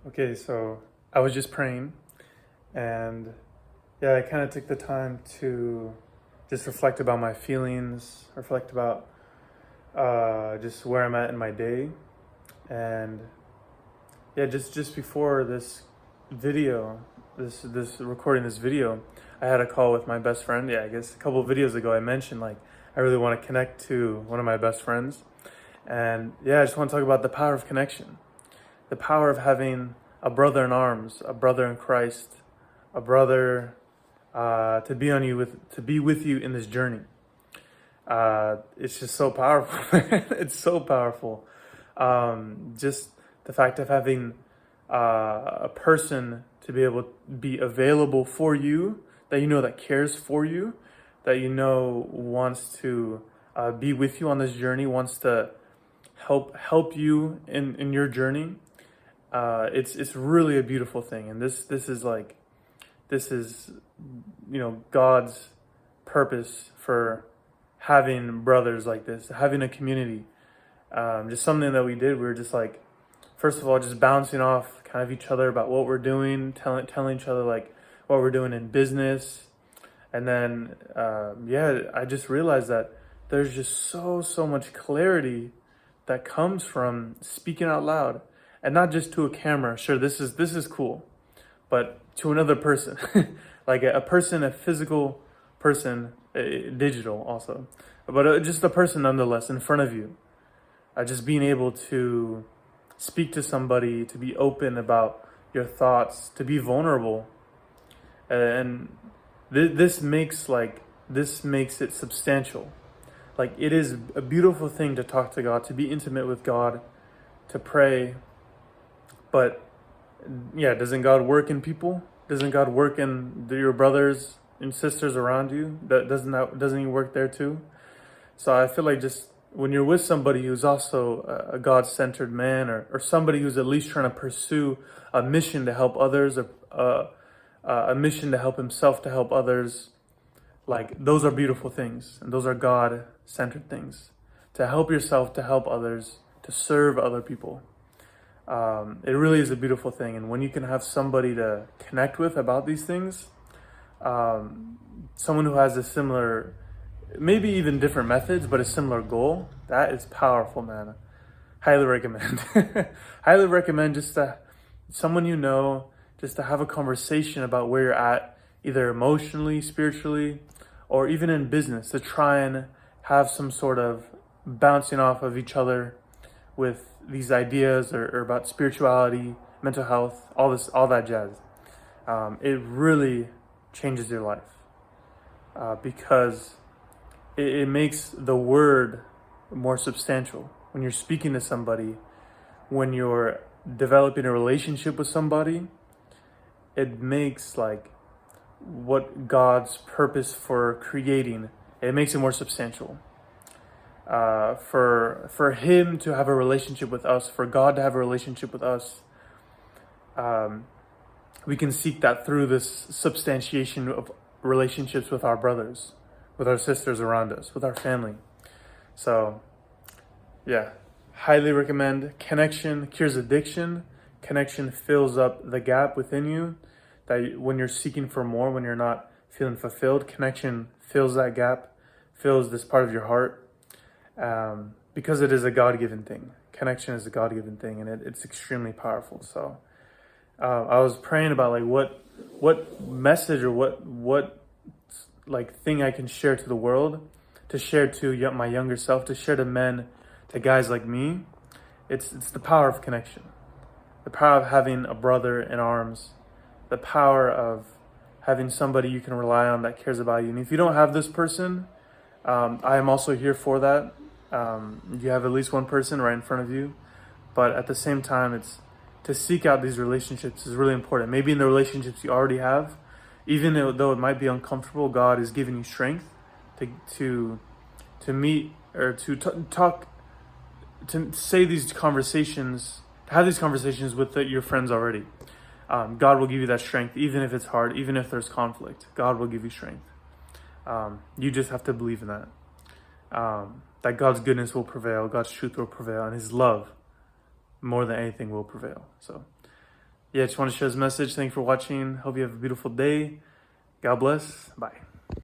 Okay, so I was just praying, and yeah, I kind of took the time to just reflect about my feelings, reflect about just where I'm at in my day, and yeah, just before this video, this recording this video, I had a call with my best friend. Yeah, I guess a couple of videos ago I mentioned like I really want to connect to one of my best friends, and yeah, I just want to talk about the power of connection, the power of having a brother in arms, a brother in Christ, a brother to be with you in this journey. It's just so powerful. It's so powerful. Just the fact of having a person to be able to be available for you, that you know that cares for you, that you know wants to be with you on this journey, wants to help you in your journey. It's really a beautiful thing, and this is God's purpose for having brothers like this, having a community. Just something that we did. We were just like, first of all, just bouncing off kind of each other about what we're doing, telling each other like what we're doing in business, and then I just realized that there's just so much clarity that comes from speaking out loud, and not just to a camera. Sure, this is cool, but to another person, like a person, a physical person, digital also, but just a person nonetheless in front of you. Just being able to speak to somebody, to be open about your thoughts, to be vulnerable, and this makes it substantial. Like, it is a beautiful thing to talk to God, to be intimate with God, to pray, but yeah, doesn't God work in people? Doesn't God work in your brothers and sisters around you? Doesn't He work there too? So I feel like just when you're with somebody who's also a God-centered man, or somebody who's at least trying to pursue a mission to help others, a mission to help himself, to help others, like, those are beautiful things, and those are God-centered things. To help yourself, to help others, to serve other people. It really is a beautiful thing, and when you can have somebody to connect with about these things, someone who has a similar, maybe even different methods, but a similar goal, that is powerful, man. Highly recommend. Highly recommend just to someone just to have a conversation about where you're at, either emotionally, spiritually, or even in business, to try and have some sort of bouncing off of each other with these ideas, or about spirituality, mental health, all that jazz. It really changes your life, because it makes the word more substantial. When you're speaking to somebody, when you're developing a relationship with somebody, it makes like what God's purpose for creating, it makes it more substantial. For Him to have a relationship with us, for God to have a relationship with us, we can seek that through this substantiation of relationships with our brothers, with our sisters around us, with our family. So, yeah, highly recommend. Connection cures addiction. Connection fills up the gap within you, that when you're seeking for more, when you're not feeling fulfilled, connection fills that gap, fills this part of your heart, because it is a God-given thing. Connection is a God-given thing, and it's extremely powerful. So I was praying about like what message, or what like thing I can share to the world, to share to my younger self, to share to men, to guys like me. It's the power of connection, the power of having a brother in arms, the power of having somebody you can rely on that cares about you. And if you don't have this person, I am also here for that. You have at least one person right in front of you, but at the same time, it's to seek out these relationships is really important. Maybe in the relationships you already have, even though it might be uncomfortable, God is giving you strength to meet, or to talk, to say these conversations, to have these conversations with your friends already. God will give you that strength, even if it's hard, even if there's conflict. God will give you strength. You just have to believe in that. That God's goodness will prevail, God's truth will prevail, and His love, more than anything, will prevail. So yeah, just want to share this message. Thank you for watching. Hope you have a beautiful day. God bless. Bye.